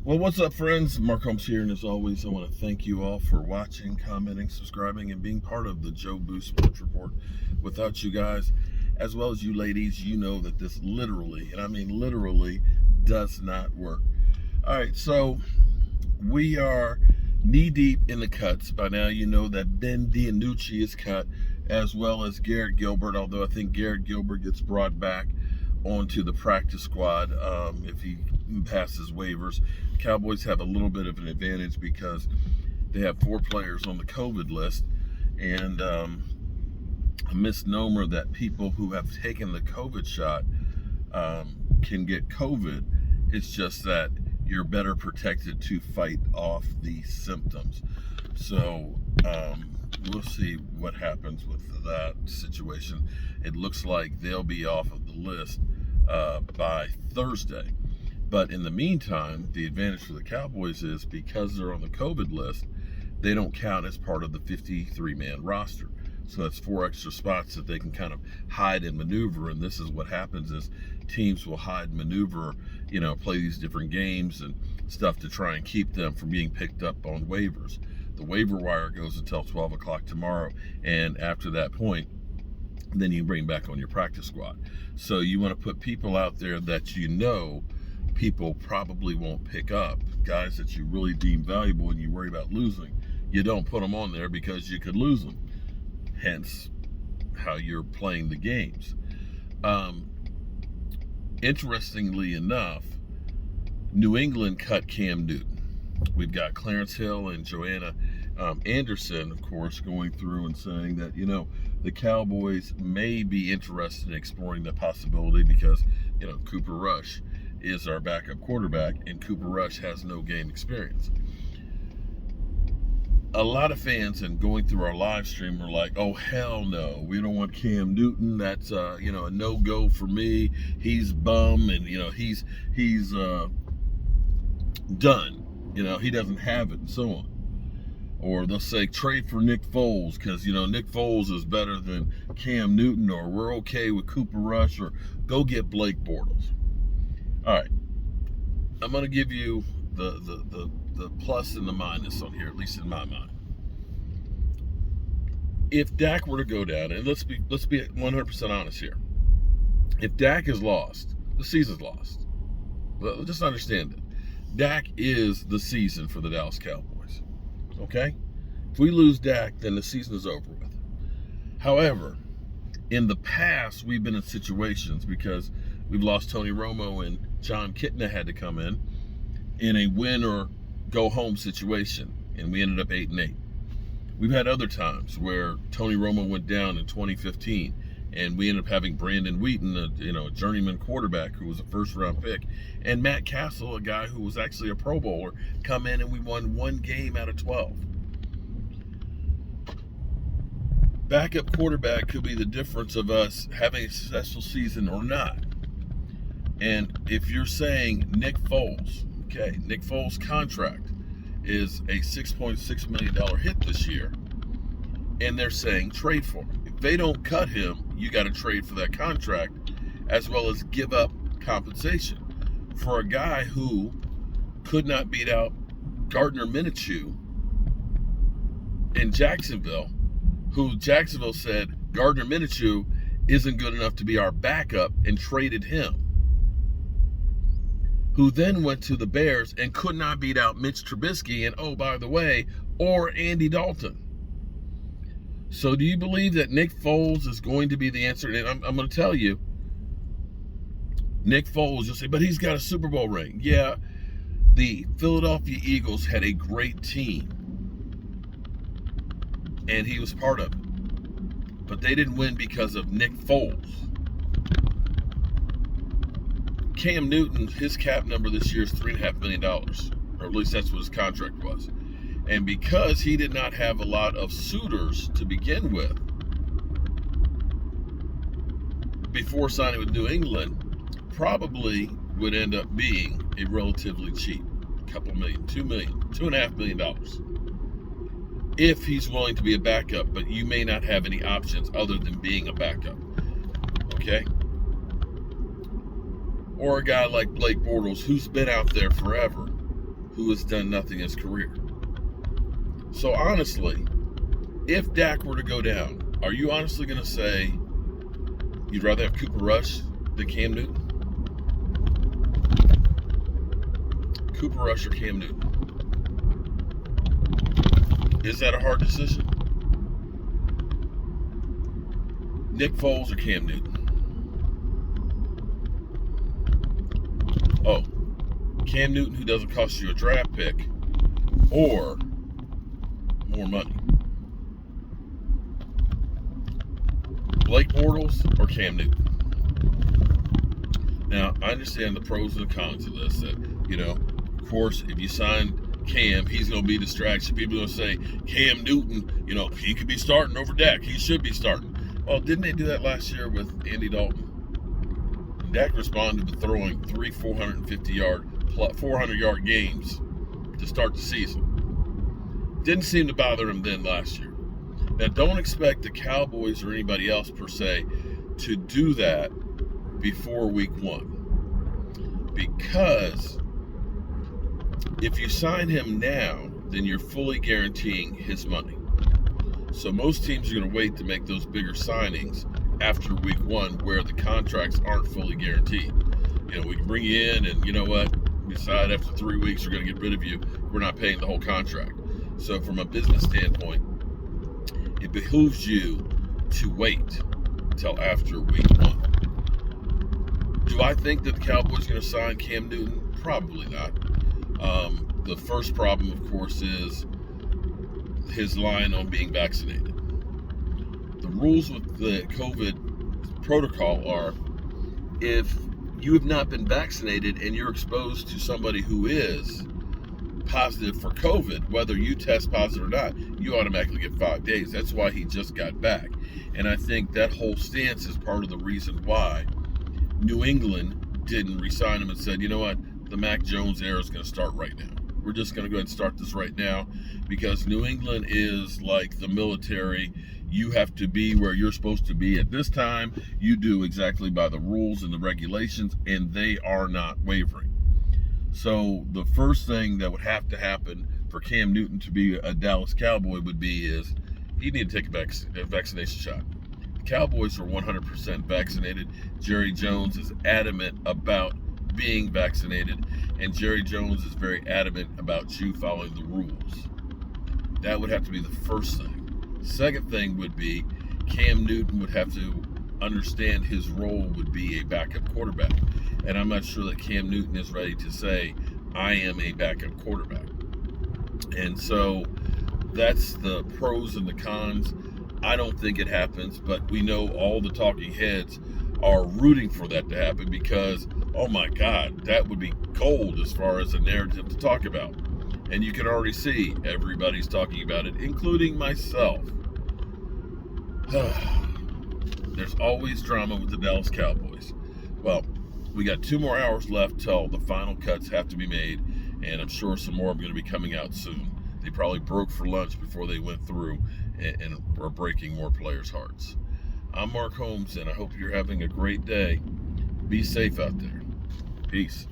Well, what's up, friends? Mark Holmes here, and as always, I want to thank you all for watching, commenting, subscribing, and being part of the Joe Boo Sports Report. Without you guys, as well as you ladies, you know that this literally, and I mean literally, does not work. All right, so we are knee deep in the cuts. By now, you know that Ben DiNucci is cut, as well as Garrett Gilbert, although I think Garrett Gilbert gets brought back onto the practice squad if he passes waivers. Cowboys have a little bit of an advantage because they have 4 players on the COVID list, and a misnomer that people who have taken the COVID shot can get COVID. It's just that you're better protected to fight off the symptoms. So we'll see what happens with that situation. It looks like they'll be off of the list by Thursday. But in the meantime, the advantage for the Cowboys is because they're on the COVID list, they don't count as part of the 53-man roster. So that's 4 extra spots that they can kind of hide and maneuver. And this is what happens is teams will hide and maneuver, play these different games and stuff to try and keep them from being picked up on waivers. The waiver wire goes until 12 o'clock tomorrow. And after that point, then you can bring back on your practice squad. So you want to put people out there that people probably won't pick up, guys that you really deem valuable and you worry about losing. You don't put them on there because you could lose them. Hence how you're playing the games. Interestingly enough, New England cut Cam Newton. We've got Clarence Hill and Joanna Anderson, of course, going through and saying that, the Cowboys may be interested in exploring the possibility because, Cooper Rush is our backup quarterback and Cooper Rush has no game experience. A lot of fans and going through our live stream are like, oh, hell no, we don't want Cam Newton. That's, a no-go for me. He's bum and, he's done. He doesn't have it and so on. Or they'll say trade for Nick Foles because, Nick Foles is better than Cam Newton, or we're okay with Cooper Rush, or go get Blake Bortles. All right. I'm going to give you the plus and the minus on here, at least in my mind. If Dak were to go down, and let's be 100% honest here. If Dak is lost, the season's lost. Well, just understand it. Dak is the season for the Dallas Cowboys. Okay? If we lose Dak, then the season is over with. However, in the past, we've been in situations because we've lost Tony Romo and John Kitna had to come in a win or go home situation, and we ended up 8-8. We've had other times where Tony Romo went down in 2015, and we ended up having Brandon Wheaton, a journeyman quarterback who was a first-round pick, and Matt Castle, a guy who was actually a Pro Bowler, come in and we won 1 game out of 12. Backup quarterback could be the difference of us having a successful season or not. And if you're saying Nick Foles, okay, Nick Foles' contract is a $6.6 million hit this year, and they're saying trade for him. If they don't cut him, you got to trade for that contract, as well as give up compensation for a guy who could not beat out Gardner Minshew in Jacksonville, who Jacksonville said Gardner Minshew isn't good enough to be our backup and traded him, who then went to the Bears and could not beat out Mitch Trubisky and, oh, by the way, or Andy Dalton. So do you believe that Nick Foles is going to be the answer? And I'm going to tell you, Nick Foles, you'll say, but he's got a Super Bowl ring. Yeah, the Philadelphia Eagles had a great team, and he was part of it. But they didn't win because of Nick Foles. Cam Newton, his cap number this year is $3.5 million, or at least that's what his contract was. And because he did not have a lot of suitors to begin with before signing with New England, probably would end up being a relatively cheap couple million, $2.5 million, if he's willing to be a backup, but you may not have any options other than being a backup. Okay? Or a guy like Blake Bortles, who's been out there forever who has done nothing in his career. So honestly, if Dak were to go down, are you honestly going to say you'd rather have Cooper Rush than Cam Newton? Cooper Rush or Cam Newton? Is that a hard decision? Nick Foles or Cam Newton? Oh, Cam Newton, who doesn't cost you a draft pick, or more money? Blake Bortles or Cam Newton? Now, I understand the pros and the cons of this. That, of course, if you sign Cam, he's going to be a distraction. People are going to say, Cam Newton, he could be starting over Dak. He should be starting. Well, didn't they do that last year with Andy Dalton? Dak responded with throwing 3 400-yard games to start the season. Didn't seem to bother him then last year. Now, don't expect the Cowboys or anybody else per se to do that before week 1. Because if you sign him now, then you're fully guaranteeing his money. So most teams are going to wait to make those bigger signings after week 1 where the contracts aren't fully guaranteed. We can bring you in and we decide after 3 weeks we're going to get rid of you. We're not paying the whole contract. So from a business standpoint, it behooves you to wait till after week 1. Do I think that the Cowboys are going to sign Cam Newton? Probably not. The first problem, of course, is his line on being vaccinated. The rules with the COVID protocol are if you have not been vaccinated and you're exposed to somebody who is positive for COVID, whether you test positive or not, you automatically get 5 days. That's why he just got back. And I think that whole stance is part of the reason why New England didn't re-sign him and said, you know what, the Mac Jones era is going to start right now. We're just going to go ahead and start this right now because New England is like the military. You have to be where you're supposed to be at this time. You do exactly by the rules and the regulations, and they are not wavering. So the first thing that would have to happen for Cam Newton to be a Dallas Cowboy would be is he need to take a vaccination shot. The Cowboys are 100% vaccinated. Jerry Jones is adamant about being vaccinated, and Jerry Jones is very adamant about you following the rules. That would have to be the first thing. Second thing would be Cam Newton would have to understand his role would be a backup quarterback. And I'm not sure that Cam Newton is ready to say, I am a backup quarterback. And so that's the pros and the cons. I don't think it happens, but we know all the talking heads are rooting for that to happen because, oh my God, that would be gold as far as a narrative to talk about. And you can already see everybody's talking about it, including myself. There's always drama with the Dallas Cowboys. Well, we got 2 more hours left till the final cuts have to be made, and I'm sure some more are going to be coming out soon. They probably broke for lunch before they went through and are breaking more players' hearts. I'm Mark Holmes, and I hope you're having a great day. Be safe out there. Peace.